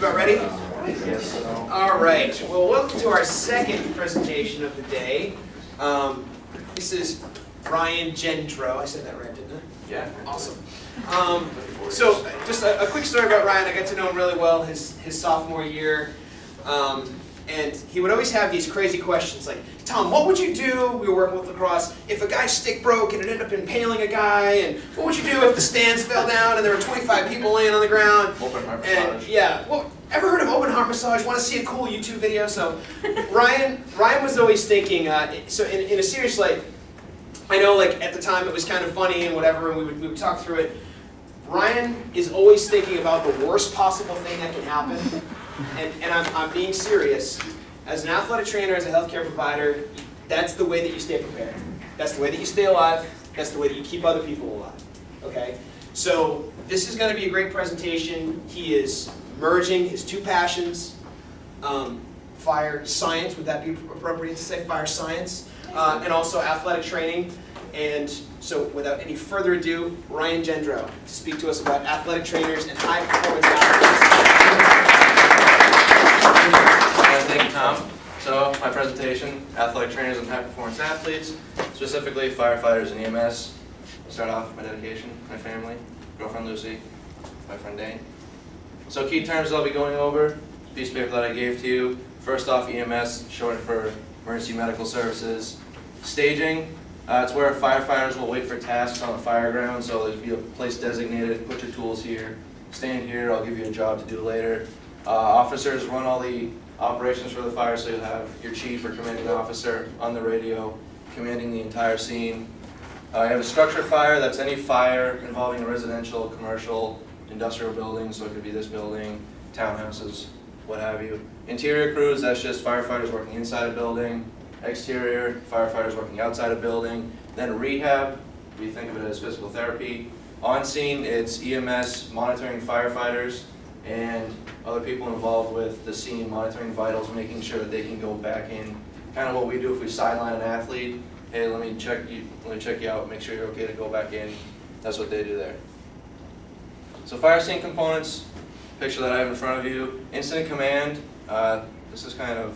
about ready? Yes. All right. Well, welcome to our second presentation of the day. This is Ryan Gendreau. I said that right, didn't I? Yeah. Awesome. So, just a quick story about Ryan. I got to know him really well his sophomore year. And he would always have these crazy questions like, Tom, what would you do, we were working with lacrosse, if a guy's stick broke and it ended up impaling a guy? And what would you do if the stands fell down and there were 25 people laying on the ground? Open heart And massage. yeah, well, ever heard of open heart massage? Want to see a cool YouTube video? So Ryan was always thinking, so in a serious, like, I know like at the time it was kind of funny and whatever, and we would talk through it. Ryan is always thinking about the worst possible thing that can happen. And I'm being serious. As an athletic trainer, as a healthcare provider, that's the way that you stay prepared. That's the way that you stay alive. That's the way that you keep other people alive. Okay? So this is going to be a great presentation. He is merging his two passions, fire science, would that be appropriate to say, fire science, and also athletic training. And so without any further ado, Ryan Gendreau to speak to us about athletic trainers and high performance athletes. Thank you, Tom. So, my presentation, athletic trainers and high-performance athletes, specifically firefighters and EMS. I'll start off with my dedication, my family, girlfriend Lucy, my friend Dane. So, key terms I'll be going over, piece of paper that I gave to you. First off, EMS, short for Emergency Medical Services. Staging, it's where firefighters will wait for tasks on the fire ground, so there'll be a place designated, put your tools here, stand here, I'll give you a job to do later. Officers run all the operations for the fire, so you'll have your chief or commanding officer on the radio commanding the entire scene. You have a structure fire, that's any fire involving a residential, commercial, industrial building, so it could be this building, townhouses, what have you. Interior crews, that's just firefighters working inside a building. Exterior, firefighters working outside a building. Then rehab, we think of it as physical therapy. On scene, it's EMS monitoring firefighters and other people involved with the scene, monitoring vitals, making sure that they can go back in. Kind of what we do if we sideline an athlete. Hey, let me check you out, make sure you're okay to go back in. That's what they do there. So fire scene components, picture that I have in front of you. Incident command, this is kind of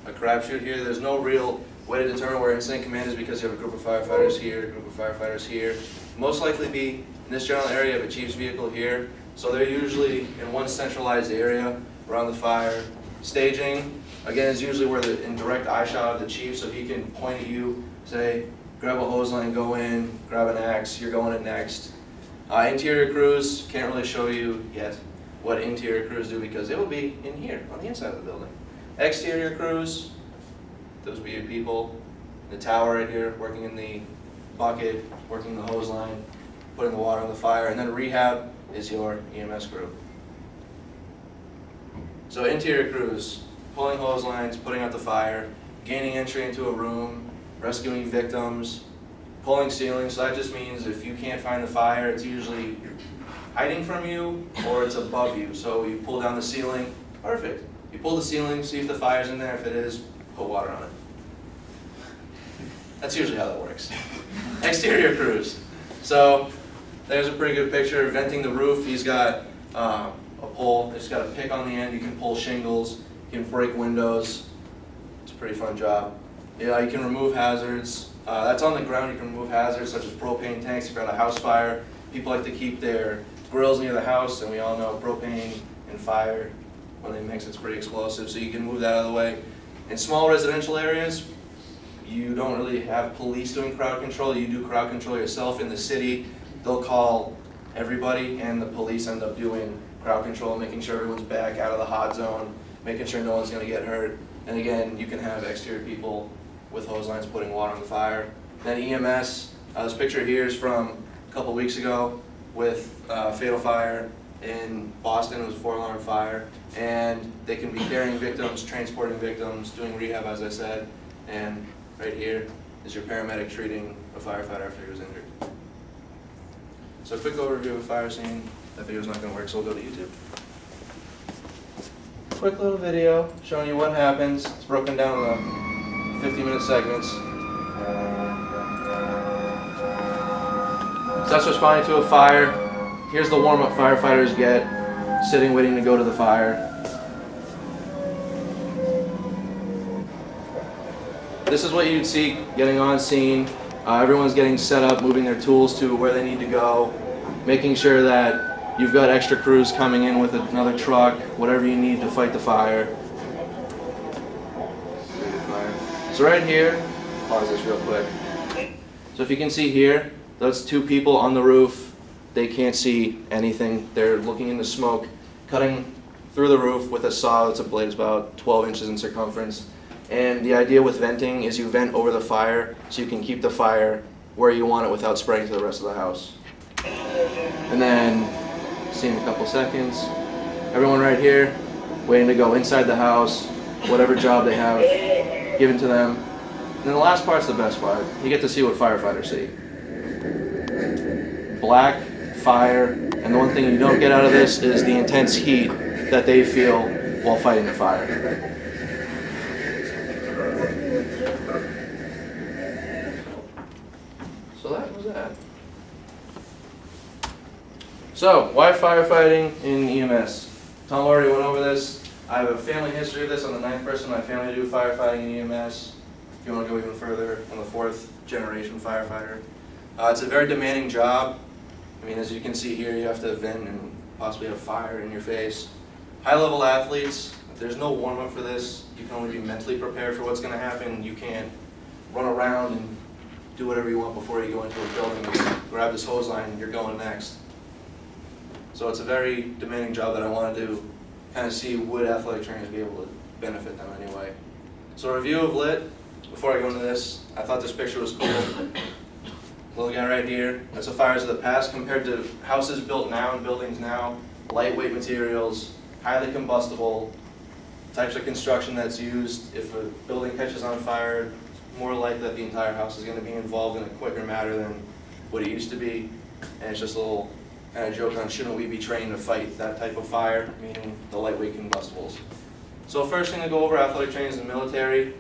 a crapshoot here. There's no real way to determine where incident command is because you have a group of firefighters here, a group of firefighters here. Most likely be in this general area of a chief's vehicle here. So they're usually in one centralized area around the fire. Staging, again, is usually where they're in direct eye shot of the chief, so he can point at you, say, grab a hose line, go in, grab an axe, you're going in next. Interior crews, can't really show you yet what interior crews do because it will be in here, on the inside of the building. Exterior crews, those would be your people in the tower right here, working in the bucket, working the hose line, putting the water on the fire, and then rehab is your EMS crew. So interior crews, pulling hose lines, putting out the fire, gaining entry into a room, rescuing victims, pulling ceilings. So that just means if you can't find the fire, it's usually hiding from you or it's above you. So you pull down the ceiling, perfect. You pull the ceiling, see if the fire's in there. If it is, put water on it. That's usually how that works. Exterior crews. So there's a pretty good picture. Venting the roof, he's got a pole. He's got a pick on the end. You can pull shingles. You can break windows. It's a pretty fun job. Yeah, you can remove hazards. That's on the ground. You can remove hazards such as propane tanks. If you've got a house fire, people like to keep their grills near the house, and we all know propane and fire, when they mix, it's pretty explosive. So you can move that out of the way. In small residential areas, you don't really have police doing crowd control. You do crowd control yourself. In the city, they'll call everybody, and the police end up doing crowd control, making sure everyone's back out of the hot zone, making sure no one's going to get hurt. And again, you can have exterior people with hose lines putting water on the fire. Then EMS, this picture here is from a couple weeks ago with fatal fire in Boston. It was a 4-alarm fire. And they can be carrying victims, transporting victims, doing rehab, as I said. And right here is your paramedic treating a firefighter after he was injured. So a quick overview of a fire scene. That video's not going to work, so we'll go to YouTube. Quick little video showing you what happens. It's broken down into 50-minute segments. So that's responding to a fire. Here's the warm-up firefighters get. sitting waiting to go to the fire. This is what you'd see getting on scene. Everyone's getting set up, moving their tools to where they need to go, making sure that you've got extra crews coming in with another truck, whatever you need to fight the fire. So right here, pause this real quick. So if you can see here, those two people on the roof, they can't see anything. They're looking in the smoke, cutting through the roof with a saw. That's a blade that's about 12 inches in circumference. And the idea with venting is you vent over the fire so you can keep the fire where you want it without spreading to the rest of the house. And then, see in a couple seconds, everyone right here waiting to go inside the house, whatever job they have given to them. And then the last part's the best part. You get to see what firefighters see. Black, fire, and the one thing you don't get out of this is the intense heat that they feel while fighting the fire. So that was that. So, why firefighting in EMS? Tom already went over this. I have a family history of this. I'm the 9th person in my family to do firefighting in EMS. If you want to go even further, I'm the 4th generation firefighter. It's a very demanding job. I mean, as you can see here, you have to vent and possibly have fire in your face. High-level athletes, there's no warm-up for this. You can only be mentally prepared for what's going to happen. You can't run around and do whatever you want before you go into a building and grab this hose line and you're going next. So it's a very demanding job that I want to kind of see would athletic trainers be able to benefit them anyway. So a review of lit, before I go into this, I thought this picture was cool. Little guy right here, that's the fires of the past compared to houses built now and buildings now. Lightweight materials, highly combustible, types of construction that's used. If a building catches on fire, more likely that the entire house is going to be involved in a quicker matter than what it used to be. And it's just a little kind of joke on shouldn't we be trained to fight that type of fire, meaning the lightweight combustibles. So first thing to go over, athletic training in the military.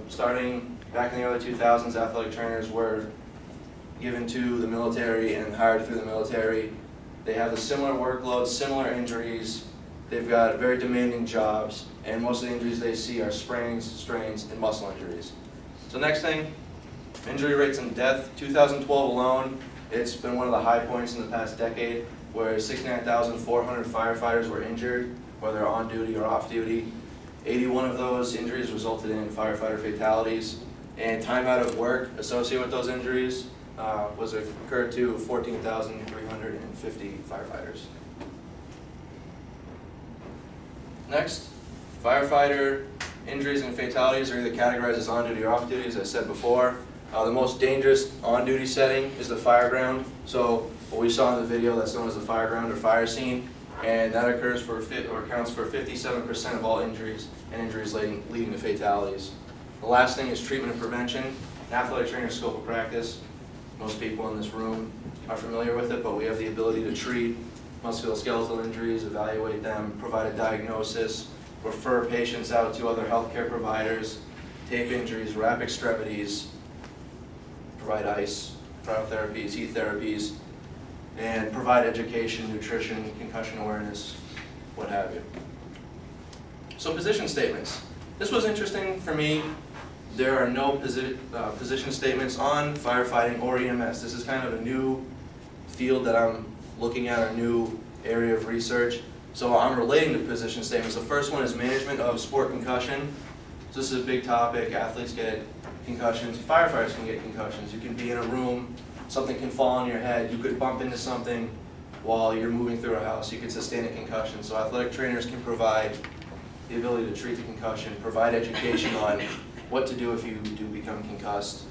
Starting back in the early 2000s, athletic trainers were given to the military and hired through the military. They have a similar workload, similar injuries. They've got very demanding jobs, and most of the injuries they see are sprains, strains, and muscle injuries. So next thing, injury rates and death. 2012 alone, it's been one of the high points in the past decade, where 69,400 firefighters were injured, whether on duty or off duty. 81 of those injuries resulted in firefighter fatalities, and time out of work associated with those injuries was occurred to 14,350 firefighters. Next, firefighter injuries and fatalities are either categorized as on-duty or off-duty, as I said before. The most dangerous on-duty setting is the fireground. So what we saw in the video, that's known as the fireground or fire scene, and that occurs for accounts for 57% of all injuries and injuries leading to fatalities. The last thing is treatment and prevention. An athletic trainer's scope of practice. Most people in this room are familiar with it, but we have the ability to treat musculoskeletal injuries, evaluate them, provide a diagnosis, refer patients out to other healthcare providers, tape injuries, wrap extremities, provide ice, cryotherapies, heat therapies, and provide education, nutrition, concussion awareness, what have you. So position statements. This was interesting for me. There are no position statements on firefighting or EMS. This is kind of a new field that I'm looking at, a new area of research. So I'm relating to position statements. The first one is management of sport concussion. So this is a big topic. Athletes get concussions. Firefighters can get concussions. You can be in a room, something can fall on your head. You could bump into something while you're moving through a house. You could sustain a concussion. So athletic trainers can provide the ability to treat the concussion, provide education on what to do if you do become concussed.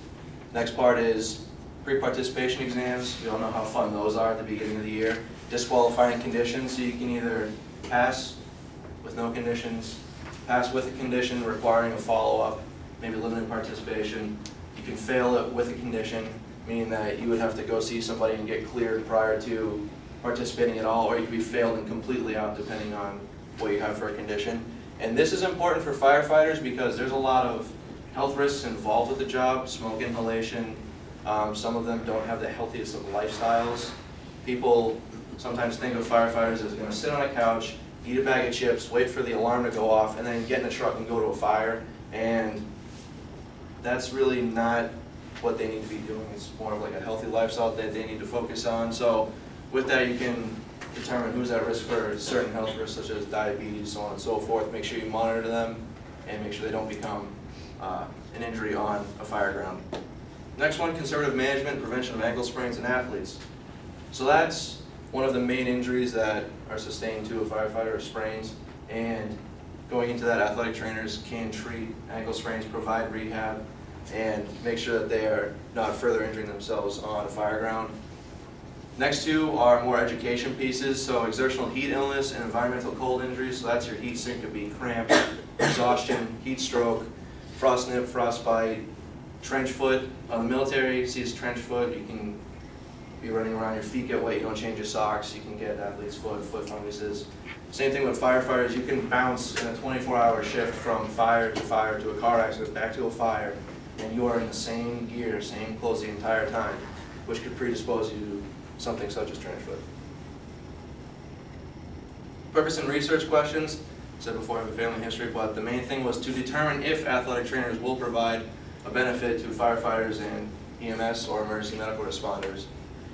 Next part is pre-participation exams. We all know how fun those are at the beginning of the year. Disqualifying conditions, so you can either pass with no conditions, pass with a condition requiring a follow-up, maybe limited participation. You can fail it with a condition, meaning that you would have to go see somebody and get cleared prior to participating at all, or you could be failed and completely out depending on what you have for a condition. And this is important for firefighters because there's a lot of health risks involved with the job, smoke inhalation. Some of them don't have the healthiest of lifestyles. People sometimes think of firefighters as going to sit on a couch, eat a bag of chips, wait for the alarm to go off, and then get in a truck and go to a fire. And that's really not what they need to be doing. It's more of like a healthy lifestyle that they need to focus on. So with that, you can determine who's at risk for certain health risks such as diabetes, so on and so forth. Make sure you monitor them and make sure they don't become an injury on a fire ground. Next one, conservative management, prevention of ankle sprains in athletes. So that's one of the main injuries that are sustained to a firefighter, are sprains. And going into that, athletic trainers can treat ankle sprains, provide rehab, and make sure that they are not further injuring themselves on a fire ground. Next two are more education pieces, so exertional heat illness and environmental cold injuries. So that's your heat syncope, cramp, exhaustion, heat stroke, frost nip, frostbite, trench foot. The military sees trench foot. You can be running around, your feet get wet, you don't change your socks, you can get athlete's foot funguses. Same thing with firefighters. You can bounce in a 24-hour shift from fire to a car accident, back to a fire, and you are in the same gear, same clothes the entire time, which could predispose you to something such as trench foot. Purpose and research questions. I said before, I have a family history, but the main thing was to determine if athletic trainers will provide a benefit to firefighters and EMS or emergency medical responders.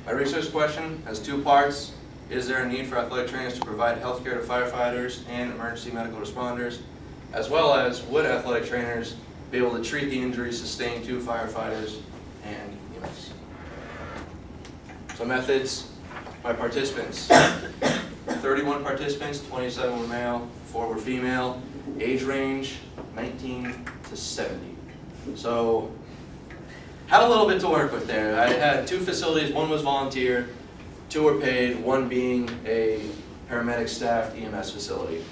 My research question has two parts. Is there a need for athletic trainers to provide health care to firefighters and emergency medical responders? As well as, would athletic trainers be able to treat the injuries sustained to firefighters and EMS? So methods by participants. 31 participants, 27 were male, 4 were female, age range 19 to 70. So had a little bit to work with there. I had 2 facilities, 1 was volunteer, 2 were paid, 1 being a paramedic staffed EMS facility.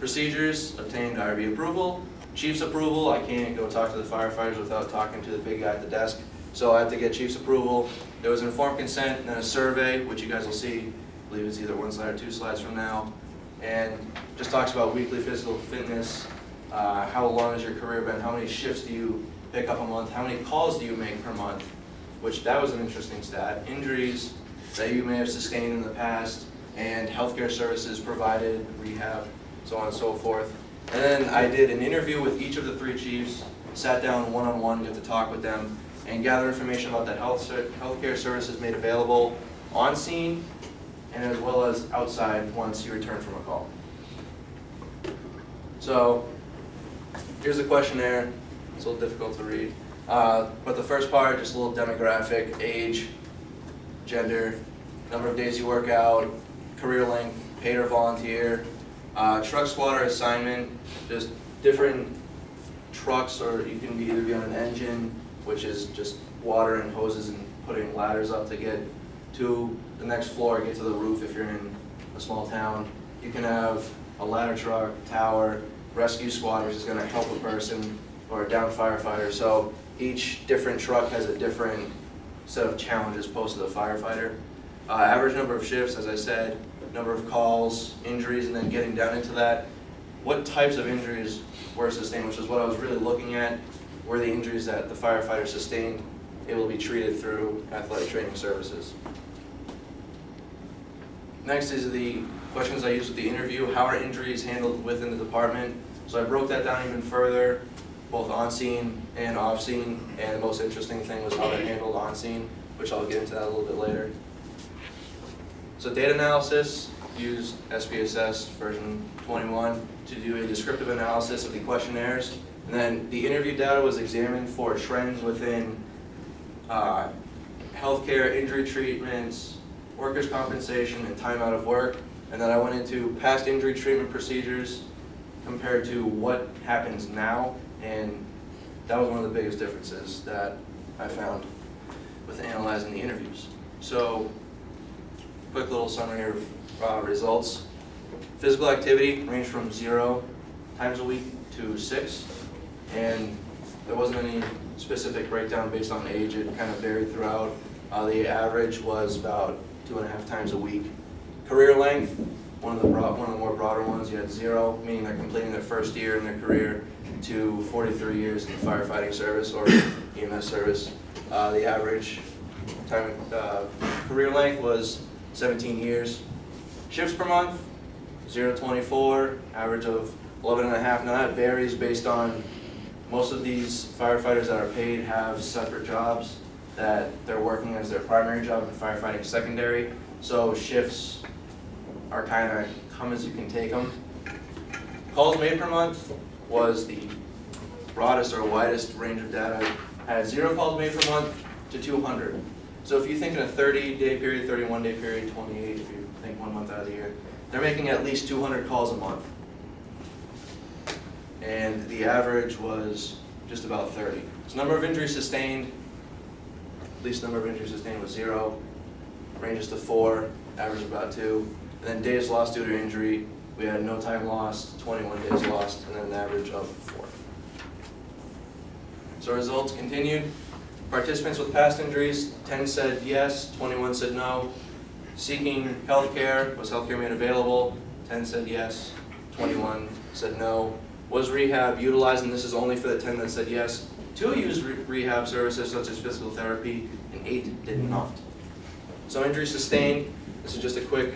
Procedures: obtained IRB approval, chief's approval. I can't go talk to the firefighters without talking to the big guy at the desk, so I have to get chief's approval. There was informed consent and then a survey, which you guys will see. I believe it's either 1 slide or 2 slides from now, and just talks about weekly physical fitness, how long has your career been, how many shifts do you pick up a month, how many calls do you make per month, which that was an interesting stat, injuries that you may have sustained in the past, and healthcare services provided, rehab, so on and so forth. And then I did an interview with each of the 3 chiefs, sat down one-on-one, got to talk with them, and gather information about the healthcare services made available on scene, and as well as outside once you return from a call. So here's a questionnaire. It's a little difficult to read. But the first part, just a little demographic: age, gender, number of days you work out, career length, paid or volunteer, truck squatter assignment, just different trucks, or you can either be on an engine, which is just water and hoses and putting ladders up to get to the next floor, get to the roof if you're in a small town. You can have a ladder truck, tower, rescue squad, which is going to help a person, or a down firefighter. So each different truck has a different set of challenges posed to the firefighter. Average number of shifts, as I said, number of calls, injuries, and then getting down into that. What types of injuries were sustained, which is what I was really looking at. Were the injuries that the firefighter sustained able to be treated through athletic training services? Next is the questions I used with the interview. How are injuries handled within the department? So I broke that down even further, both on scene and off scene, and the most interesting thing was how they're handled on scene, which I'll get into that a little bit later. So data analysis, used SPSS version 21 to do a descriptive analysis of the questionnaires, and then the interview data was examined for trends within healthcare, injury treatments, workers' compensation, and time out of work. And then I went into past injury treatment procedures compared to what happens now, and that was one of the biggest differences that I found with analyzing the interviews. So, quick little summary of results. Physical activity ranged from 0 times a week to 6, and there wasn't any specific breakdown based on age. It kind of varied throughout. The average was about 2.5 times a week. Career length, one of the more broader ones, you had 0, meaning they're completing their first year in their career, to 43 years in the firefighting service or EMS service. The average time career length was 17 years. Shifts per month, 0 to 24, average of 11 and a half. Now that varies based on, most of these firefighters that are paid have separate jobs that they're working as their primary job and firefighting secondary. So shifts are kind of come as you can take them. Calls made per month was the broadest or widest range of data. Had 0 calls made per month to 200. So if you think in a 30-day period, 31-day period, 28, if you think 1 month out of the year, they're making at least 200 calls a month. And the average was just about 30. So number of injuries sustained, least number of injuries sustained was 0, ranges to 4, average about 2. And then days lost due to injury, we had no time lost, 21 days lost, and then an average of 4. So results continued. Participants with past injuries, 10 said yes, 21 said no. Seeking health care, was health care made available? 10 said yes, 21 said no. Was rehab utilized, and this is only for the 10 that said yes, to use rehab services such as physical therapy, and 8 did not. So injury sustained, this is just a quick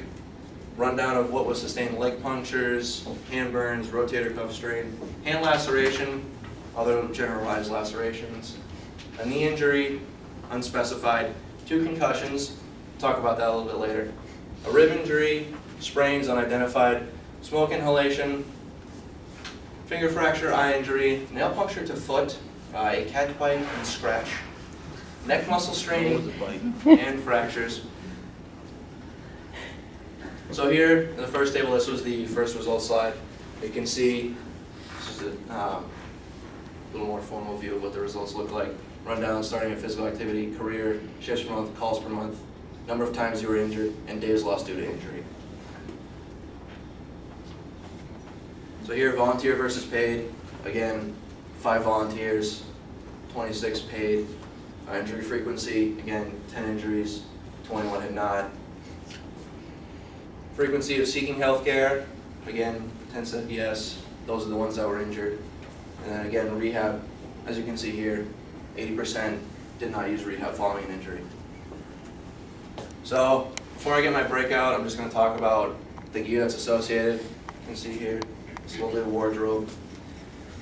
rundown of what was sustained: leg punctures, hand burns, rotator cuff strain, hand laceration, other generalized lacerations, a knee injury, unspecified, 2 concussions, talk about that a little bit later, a rib injury, sprains unidentified, smoke inhalation, finger fracture, eye injury, nail puncture to foot, a cat bite and scratch, neck muscle straining, and fractures. So here in the first table, this was the first result slide. You can see this is a little more formal view of what the results look like. Rundown starting at physical activity, career, shifts per month, calls per month, number of times you were injured, and days lost due to injury. So here, volunteer versus paid. Again, 5 volunteers, 26 paid. Injury frequency, again, 10 injuries, 21 had not. Frequency of seeking health care, again, 10 said yes. Those are the ones that were injured. And then again, rehab, as you can see here, 80% did not use rehab following an injury. So before I get my breakout, I'm just going to talk about the gear that's associated. You can see here, it's a little bit of wardrobe.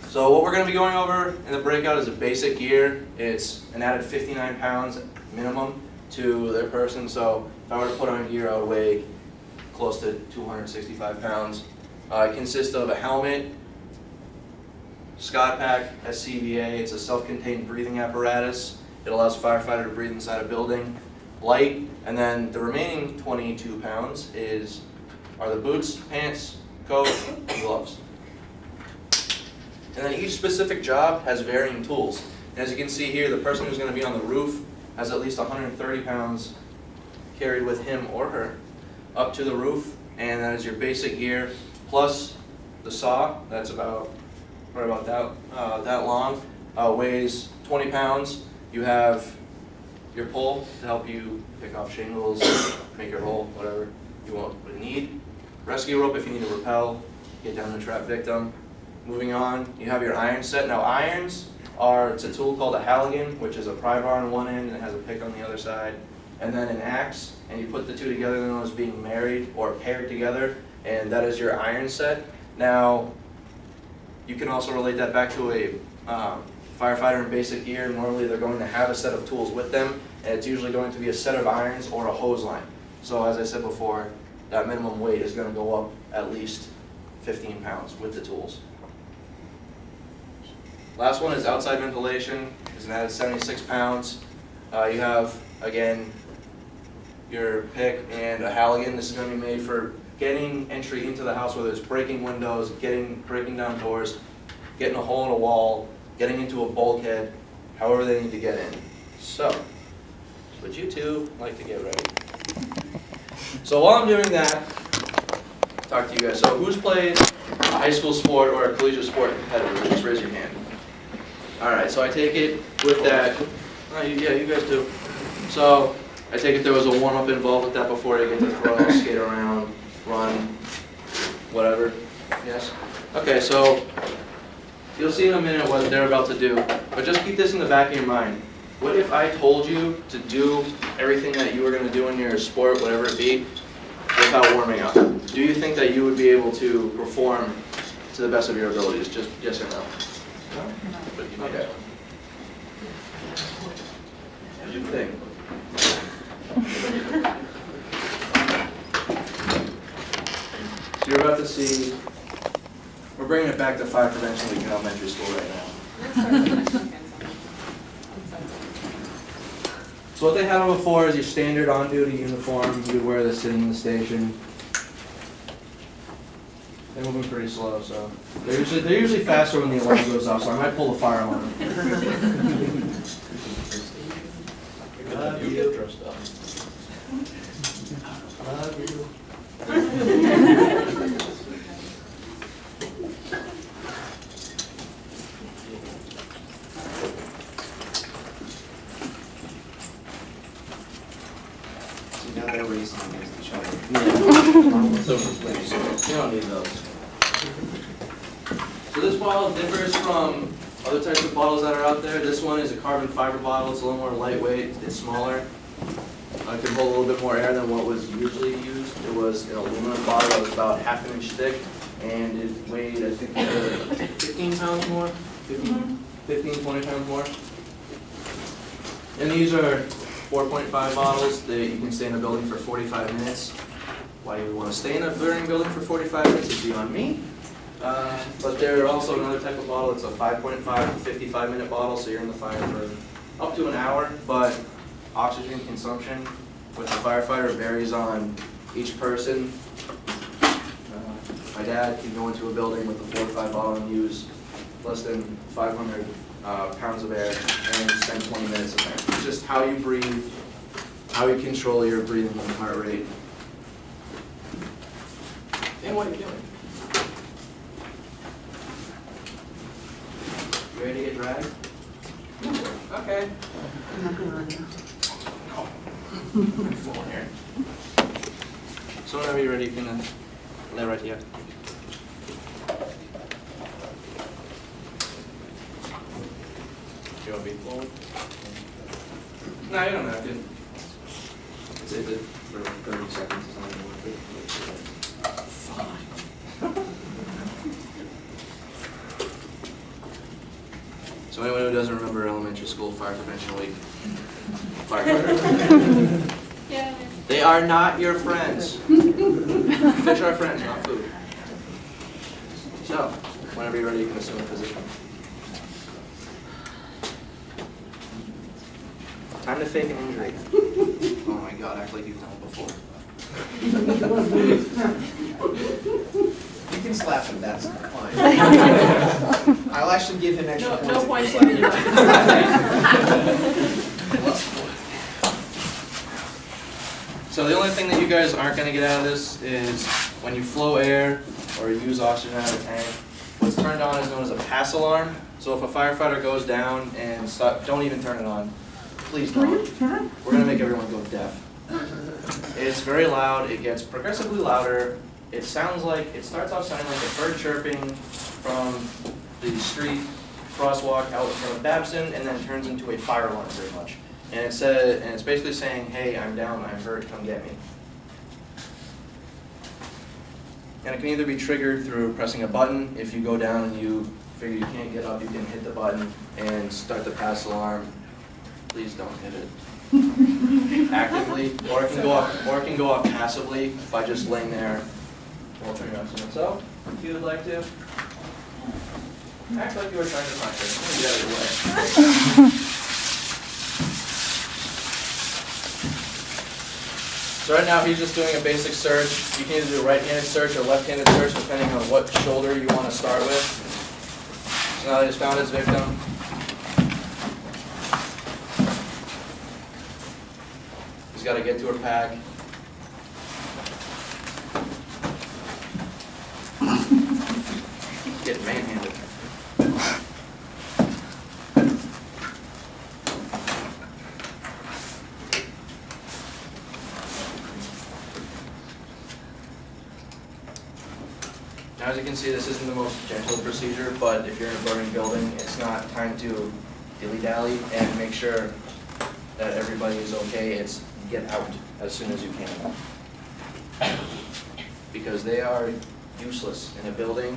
So what we're going to be going over in the breakout is the basic gear. It's an added 59 pounds minimum to their person. So if I were to put on gear, I would weigh close to 265 pounds. It consists of a helmet, Scott Pack, SCBA. It's a self-contained breathing apparatus. It allows a firefighter to breathe inside a building. Light, and then the remaining 22 pounds are the boots, pants, coat, and gloves. And then each specific job has varying tools. And as you can see here, the person who's going to be on the roof has at least 130 pounds carried with him or her up to the roof, and that is your basic gear, plus the saw, that's about that long, weighs 20 pounds. You have your pole to help you pick off shingles, make your hole, whatever you need. Rescue rope if you need to rappel, get down and trap victim. Moving on, you have your iron set. Now irons it's a tool called a halligan, which is a pry bar on one end and it has a pick on the other side. And then an axe, and you put the two together, they're known as being married or paired together, and that is your iron set. Now, you can also relate that back to a firefighter in basic gear. Normally they're going to have a set of tools with them, and it's usually going to be a set of irons or a hose line. So as I said before, that minimum weight is going to go up at least 15 pounds with the tools. Last one is outside ventilation. It's an added 76 pounds. You have, again, your pick and a halligan. This is going to be made for getting entry into the house, whether it's breaking windows, breaking down doors, getting a hole in a wall, getting into a bulkhead, however they need to get in. So, would you two like to get ready? So while I'm doing that, talk to you guys. So who's played a high school sport or a collegiate sport competitively? Just raise your hand. All right, so I take it with that. Yeah, you guys do. So I take it there was a warm-up involved with that before you get to throw, skate around, run, whatever. Yes? Okay, so you'll see in a minute what they're about to do, but just keep this in the back of your mind. What if I told you to do everything that you were going to do in your sport, whatever it be, without warming up? Do you think that you would be able to perform to the best of your abilities? Just yes or no? No? Okay. What do you think? So you're about to see, we're bringing it back to Fire Prevention Week in elementary school right now. So what they had on before is your standard on-duty uniform. You would wear this sitting in the station. They're moving pretty slow, so they're usually faster when the alarm goes off. So I might pull the fire alarm. Love you. Love you. Now they're racing against each other. You don't need those. So this bottle differs from other types of bottles that are out there. This one is a carbon fiber bottle. It's a little more lightweight. It's smaller. It can hold a little bit more air than what was usually used. It was an aluminum bottle that was about half an inch thick, and it weighed, I think, 15 pounds more. 15, 20 pounds more. And these are 4.5 bottles that you can stay in a building for 45 minutes. Why you would want to stay in a burning building for 45 minutes is beyond me. But they're also another type of bottle. It's a 5.5 to 55-minute bottle, so you're in the fire for up to an hour. But oxygen consumption with the firefighter varies on each person. My dad can go into a building with a 4 or 5 bottle and use less than 500 pounds of air and spend 20 minutes in there. It's just how you breathe, how you control your breathing and heart rate, and what you're doing. You ready to get dragged? Okay. No. I'm full in here. So whenever you're ready, you can lay right here. Do you want to be forward? No, you don't have to. It's it for 30 seconds. It's not even worth it. Fine. So anyone who doesn't remember elementary school fire prevention week, firefighters. Yeah. They are not your friends. Fish are friends, not food. So, whenever you're ready, you can assume a position. Time to fake an injury. Oh my God, act like you've done it before. You can slap him, that's fine. I'll actually give him extra points. No points. So the only thing that you guys aren't going to get out of this is when you flow air or use oxygen out of the tank, what's turned on is known as a pass alarm. So if a firefighter goes down and don't even turn it on. Please don't. We're going to make everyone go deaf. It's very loud. It gets progressively louder. It sounds like, it starts off sounding like a bird chirping from the street crosswalk out in front of Babson, and then turns into a fire alarm pretty much. And it's basically saying, hey, I'm down, I'm hurt, come get me. And it can either be triggered through pressing a button. If you go down and you figure you can't get up, you can hit the button and start the pass alarm. Please don't hit it actively, or it can go off passively by just laying there while turning on to itself. If you would like to, act like you were trying to punch it. Get out of your way. So right now he's just doing a basic search. You can either do a right-handed search or left-handed search depending on what shoulder you want to start with. So now that he's found his victim. He's got to get to her pack. Get manhandled. Now, as you can see, this isn't the most gentle procedure, but if you're in a burning building, it's not time to dilly-dally and make sure that everybody is okay. It's get out as soon as you can. Because they are useless in a building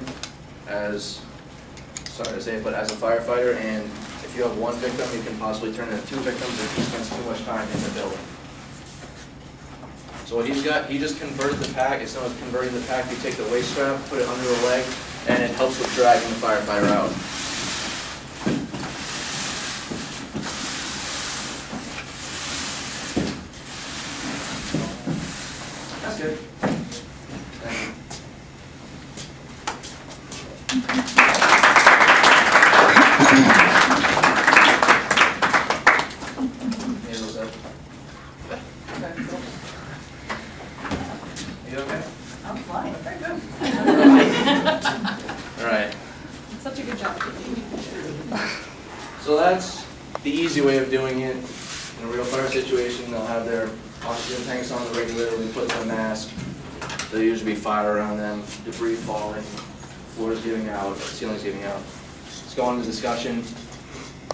as, sorry to say it, but as a firefighter, and if you have one victim, you can possibly turn into 2 victims if he spends too much time in the building. So what he's got, he just converted the pack. Instead of converting the pack, you take the waist strap, put it under the leg, and it helps with dragging the firefighter out. That's good. Thank you. Handles up. Okay, cool. You okay? I'm fine. Very good. All right. Such a good job. So that's the easy way of doing it. In a real fire situation, they'll have their oxygen tanks on the regular, we put them in a mask. There'll usually be fire around them, debris falling, floors giving out, ceilings giving out. Let's go on to discussion.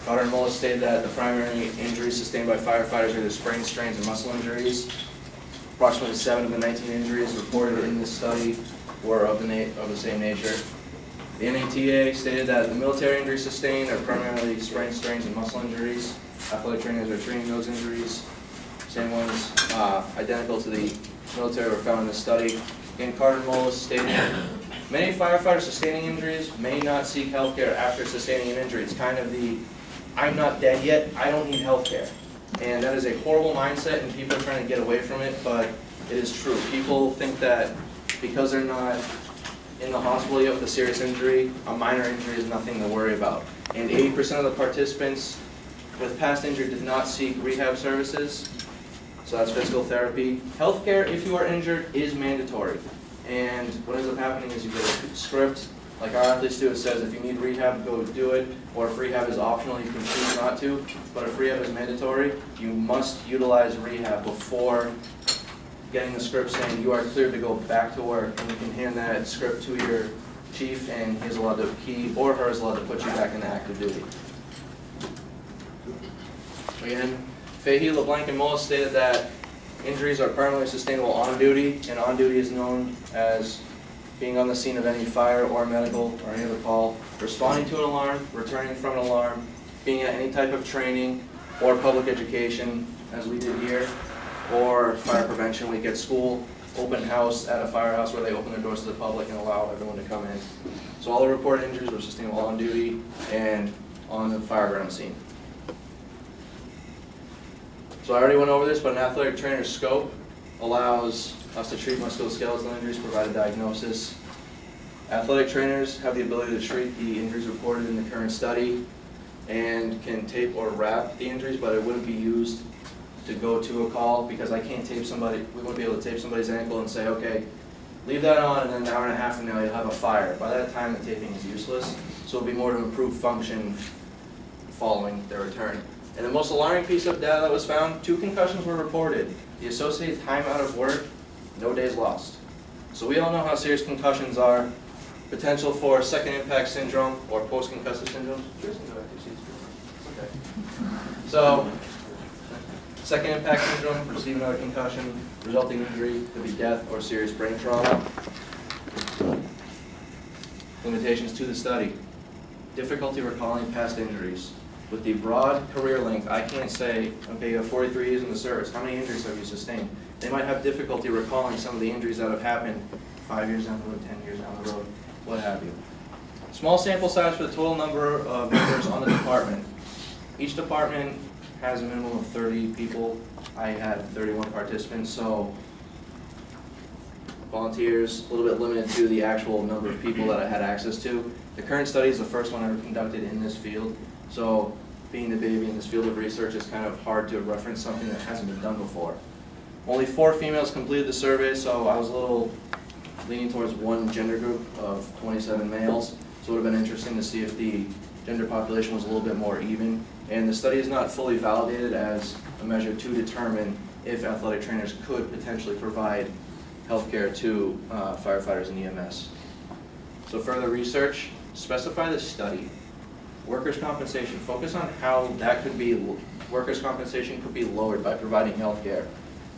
Carter and Mullis stated that the primary injuries sustained by firefighters are the sprains, strains, and muscle injuries. Approximately 7 of the 19 injuries reported in this study were of the same nature. The NATA stated that the military injuries sustained are primarily sprains, strains, and muscle injuries. Athletic trainers are treating those injuries. Same ones identical to the military were found in the study. Again, Carter and Mullis stated, many firefighters sustaining injuries may not seek health care after sustaining an injury. It's kind of the, I'm not dead yet, I don't need health care. And that is a horrible mindset, and people are trying to get away from it, but it is true. People think that because they're not in the hospital yet with a serious injury, a minor injury is nothing to worry about. And 80% of the participants with past injury did not seek rehab services, so that's physical therapy. Healthcare, if you are injured, is mandatory. And what ends up happening is you get a script, like our athletes do, it says if you need rehab, go do it, or if rehab is optional, you can choose not to, but if rehab is mandatory, you must utilize rehab before getting the script saying you are cleared to go back to work, and you can hand that script to your chief, and he or her is allowed to put you back into active duty. Again, Fahey, LeBlanc, and Mullis stated that injuries are permanently sustainable on duty, and on duty is known as being on the scene of any fire or medical or any other call, responding to an alarm, returning from an alarm, being at any type of training or public education, as we did here, or fire prevention week at school, open house at a firehouse where they open their doors to the public and allow everyone to come in. So all the reported injuries were sustainable on duty and on the fireground scene. So I already went over this, but an athletic trainer's scope allows us to treat musculoskeletal injuries, provide a diagnosis. Athletic trainers have the ability to treat the injuries reported in the current study and can tape or wrap the injuries, but it wouldn't be used to go to a call because I can't tape somebody, we wouldn't be able to tape somebody's ankle and say, okay, leave that on, and then an hour and a half from now you'll have a fire. By that time the taping is useless, so it'll be more to improve function following their return. And the most alarming piece of data that was found, 2 concussions were reported. The associated time out of work, no days lost. So we all know how serious concussions are. Potential for second impact syndrome or post-concussive syndrome. Okay. So, second impact syndrome, receive another concussion, resulting injury could be death or serious brain trauma. Limitations to the study. Difficulty recalling past injuries. With the broad career length, I can't say, okay, you have 43 years in the service, how many injuries have you sustained? They might have difficulty recalling some of the injuries that have happened 5 years down the road, 10 years down the road, what have you. Small sample size for the total number of members on the department. Each department has a minimum of 30 people. I had 31 participants, so volunteers, a little bit limited to the actual number of people that I had access to. The current study is the first one ever conducted in this field, so being the baby in this field of research, it's kind of hard to reference something that hasn't been done before. Only 4 females completed the survey, so I was a little leaning towards one gender group of 27 males. So it would have been interesting to see if the gender population was a little bit more even. And the study is not fully validated as a measure to determine if athletic trainers could potentially provide healthcare to firefighters and EMS. So further research, specify the study. workers' compensation. Focus on how that could be, workers' compensation could be lowered by providing health care.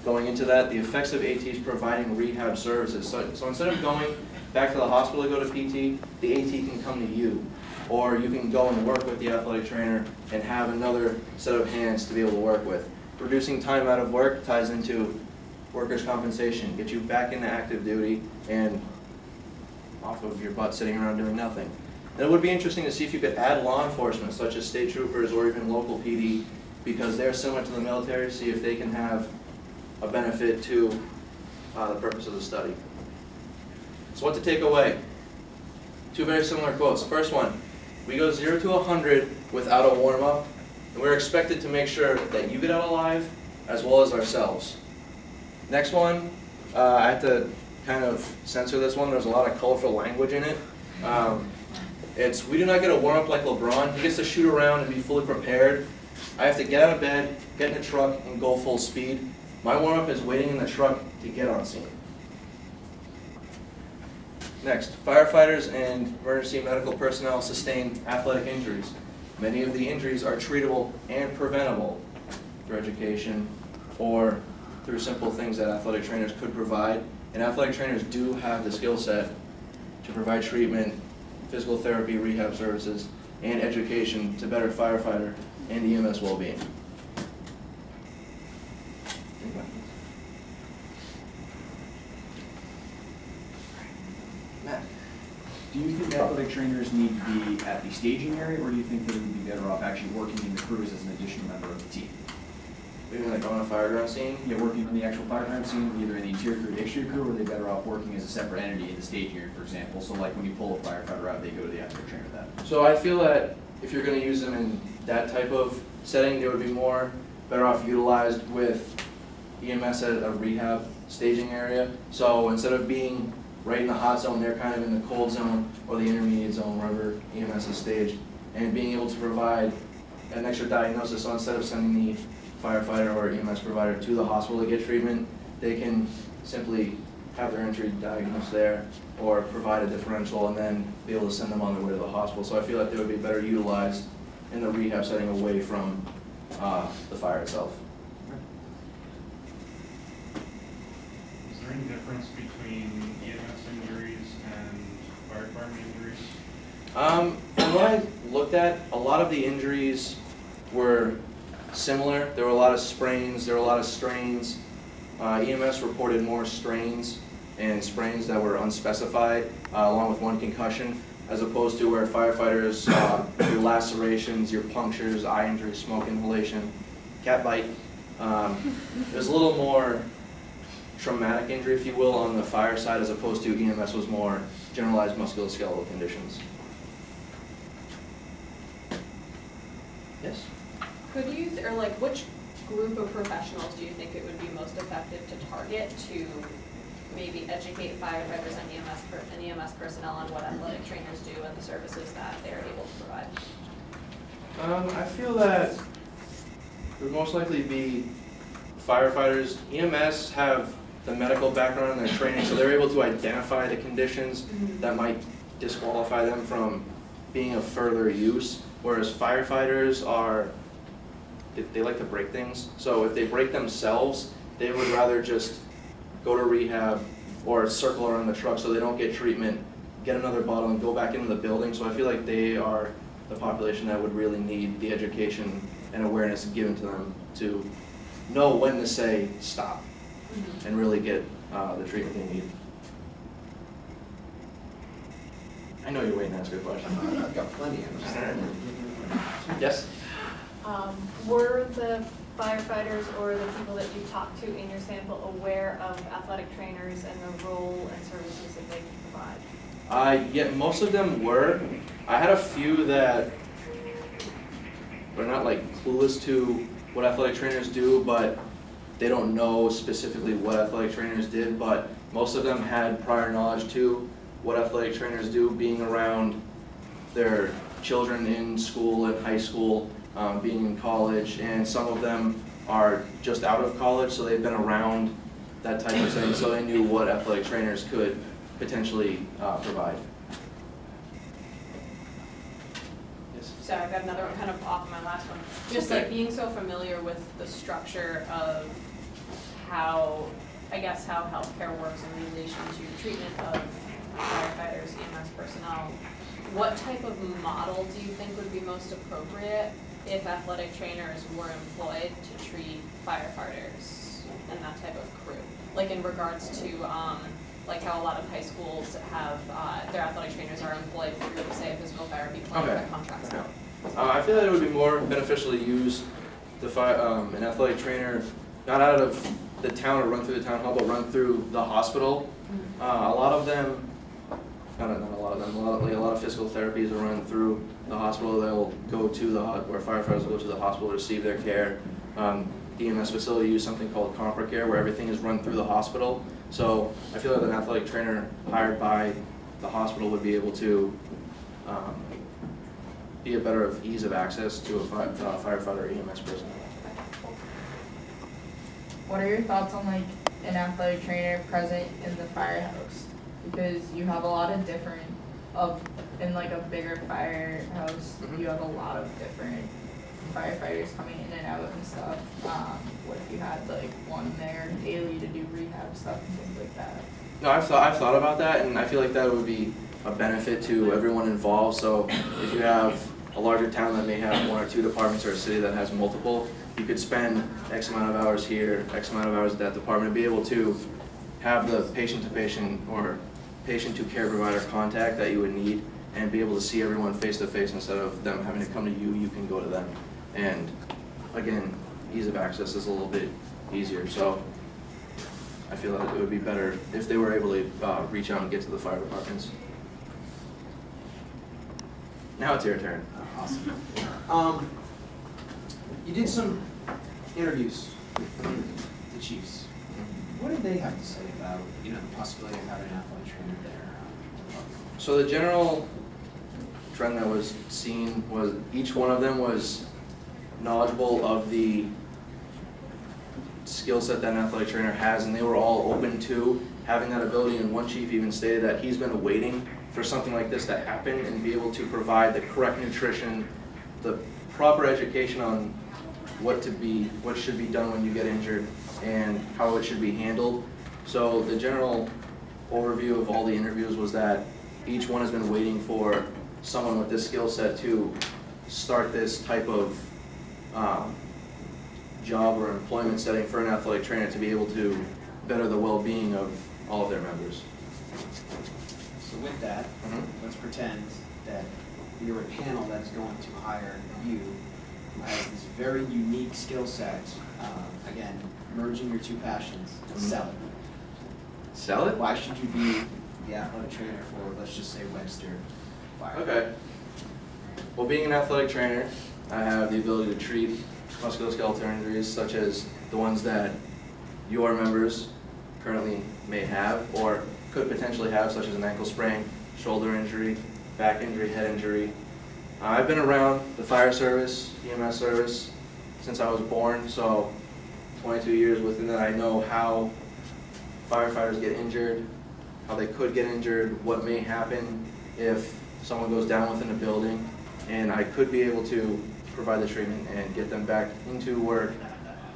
Going into that, the effects of ATs providing rehab services. So instead of going back to the hospital to go to PT, the AT can come to you. Or you can go and work with the athletic trainer and have another set of hands to be able to work with. Reducing time out of work ties into workers' compensation, get you back into active duty and off of your butt sitting around doing nothing. And it would be interesting to see if you could add law enforcement, such as state troopers or even local PD, because they're similar to the military, see if they can have a benefit to the purpose of the study. So what to take away? Two very similar quotes. The first one, we go 0 to 100 without a warm-up, and we're expected to make sure that you get out alive as well as ourselves. Next one, I had to kind of censor this one. There's a lot of colorful language in it. It's, we do not get a warm-up like LeBron. He gets to shoot around and be fully prepared. I have to get out of bed, get in the truck, and go full speed. My warm-up is waiting in the truck to get on scene. Next, firefighters and emergency medical personnel sustain athletic injuries. Many of the injuries are treatable and preventable through education or through simple things that athletic trainers could provide. And athletic trainers do have the skill set to provide treatment, physical therapy, rehab services, and education to better firefighter and EMS well-being. Matt. Do you think athletic trainers need to be at the staging area, or do you think they would be better off actually working in the crews as an additional member of the team? Maybe like on a fireground scene? Yeah, working on the actual fireground scene, either in the interior crew or the exterior crew, or are they better off working as a separate entity in the staging area, for example? So like when you pull a firefighter out, they go to the athletic trainer then. So I feel that if you're going to use them in that type of setting, they would be more better off utilized with EMS at a rehab staging area. So instead of being right in the hot zone, they're kind of in the cold zone or the intermediate zone, wherever EMS is staged, and being able to provide an extra diagnosis. So instead of sending the firefighter or EMS provider to the hospital to get treatment, they can simply have their injury diagnosed there or provide a differential and then be able to send them on their way to the hospital. So I feel like they would be better utilized in the rehab setting away from the fire itself. Is there any difference between EMS injuries and fire department injuries? From what I looked at, a lot of the injuries were similar. There were a lot of sprains, there were a lot of strains. EMS reported more strains and sprains that were unspecified, along with one concussion, as opposed to where firefighters, your lacerations, your punctures, eye injuries, smoke inhalation, cat bite. There's a little more traumatic injury, if you will, on the fire side, as opposed to EMS was more generalized musculoskeletal conditions. Yes? Could you, or like, which group of professionals do you think it would be most effective to target to maybe educate firefighters and EMS personnel on what athletic trainers do and the services that they're able to provide? I feel that it would most likely be firefighters. EMS have the medical background and their training, so they're able to identify the conditions that might disqualify them from being of further use, whereas firefighters are, they like to break things. So if they break themselves, they would rather just go to rehab or circle around the truck so they don't get treatment, get another bottle and go back into the building. So I feel like they are the population that would really need the education and awareness given to them to know when to say stop and really get the treatment they need. I know you're waiting to ask a question. I've got plenty of them. Yes? Were the firefighters or the people that you talked to in your sample aware of athletic trainers and the role and services that they can provide? Yeah, most of them were. I had a few that were not like clueless to what athletic trainers do, but they don't know specifically what athletic trainers did, but most of them had prior knowledge to what athletic trainers do, being around their children in school and high school, being in college, and some of them are just out of college, so they've been around that type of thing, so they knew what athletic trainers could potentially provide. Yes? sorry, I've got another one kind of off my last one. Just like being so familiar with the structure of how, I guess, how healthcare works in relation to treatment of firefighters, EMS personnel, what type of model do you think would be most appropriate if athletic trainers were employed to treat firefighters and that type of crew? Like in regards to, like how a lot of high schools have, their athletic trainers are employed through, say, a physical therapy clinic that contracts out. I feel that it would be more beneficial to use an athletic trainer not out of the town or run through the town hall, but run through the hospital. A lot of them, not a lot of them, a lot of physical therapies are run through the hospital. They'll go to where firefighters will go to the hospital to receive their care. The EMS facility use something called Compra Care, where everything is run through the hospital. So I feel like an athletic trainer hired by the hospital would be able to be a better ease of access to a firefighter or EMS person. What are your thoughts on like an athletic trainer present in the firehouse? Because you have a lot of different in like a bigger firehouse, you have a lot of different firefighters coming in and out and stuff. What if you had like one there daily to do rehab stuff and things like that? No, I've thought about that, and I feel like that would be a benefit to everyone involved. So if you have a larger town that may have one or two departments, or a city that has multiple, you could spend X amount of hours here, X amount of hours at that department, and be able to have the patient-to-patient or patient-to-care provider contact that you would need, and be able to see everyone face-to-face instead of them having to come to you, you can go to them. And again, ease of access is a little bit easier, so I feel that it would be better if they were able to reach out and get to the fire departments. Now it's your turn. Awesome. You did some interviews with the chiefs. What did they have to say about, the possibility of having an athletic trainer there? So the general trend that was seen was each one of them was knowledgeable of the skill set that an athletic trainer has, and they were all open to having that ability. And one chief even stated that he's been waiting for something like this to happen and be able to provide the correct nutrition, the proper education on what should be done when you get injured and how it should be handled. So the general overview of all the interviews was that each one has been waiting for someone with this skill set to start this type of job or employment setting for an athletic trainer to be able to better the well-being of all of their members. So with that, let's pretend that you're a panel that is going to hire you, who has this very unique skill set, again, merging your two passions, and sell it. Sell it? Why should you be the athletic trainer for, let's just say, Webster Fire? Okay. Well, being an athletic trainer, I have the ability to treat musculoskeletal injuries such as the ones that your members currently may have or could potentially have, such as an ankle sprain, shoulder injury, back injury, head injury. I've been around the fire service, EMS service, since I was born, so 22 years within that, I know how firefighters get injured, how they could get injured, what may happen if someone goes down within a building, and I could be able to provide the treatment and get them back into work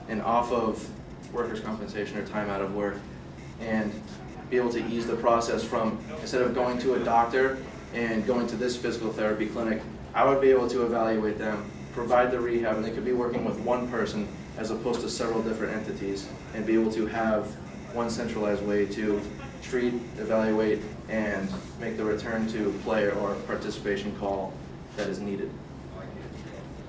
and off of workers' compensation or time out of work, and be able to ease the process from, instead of going to a doctor and going to this physical therapy clinic, I would be able to evaluate them, provide the rehab, and they could be working with one person as opposed to several different entities, and be able to have one centralized way to treat, evaluate, and make the return to play or participation call that is needed.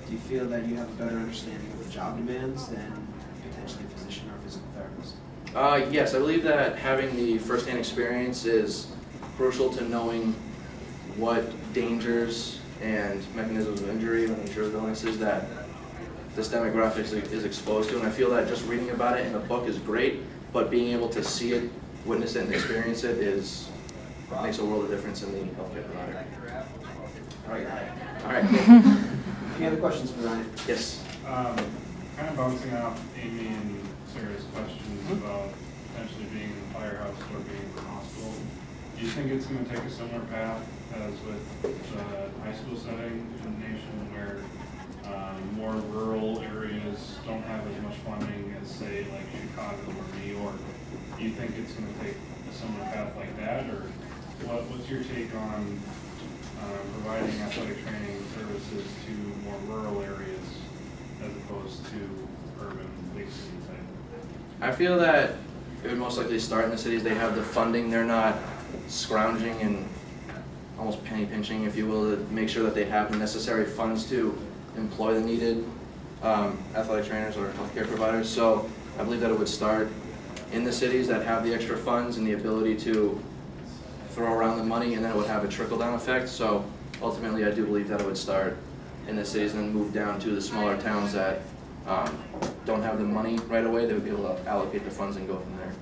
Do you feel that you have a better understanding of the job demands than potentially a physician or a physical therapist? Yes, I believe that having the first-hand experience is crucial to knowing what dangers and mechanisms of injury and insurance illnesses that this demographic is exposed to, and I feel that just reading about it in a book is great, but being able to see it, witness it, and experience it makes a world of difference in the healthcare provider. All right. Any other questions for Ryan? Yes. Kind of bouncing off Amy and Sarah's questions about potentially being in the firehouse or being in the hospital. Do you think it's going to take a similar path as with the high high school setting in the nation where more rural areas don't have as much funding as, say, like Chicago or New York. Do you think it's going to take a similar path like that, or what's your take on providing athletic training services to more rural areas as opposed to urban, big city type? I feel that it would most likely start in the cities. They have the funding. They're not scrounging and almost penny pinching, if you will, to make sure that they have the necessary funds to employ the needed athletic trainers or healthcare providers. So I believe that it would start in the cities that have the extra funds and the ability to throw around the money, and then it would have a trickle-down effect. So ultimately, I do believe that it would start in the cities and then move down to the smaller towns that don't have the money right away. They would be able to allocate the funds and go from there.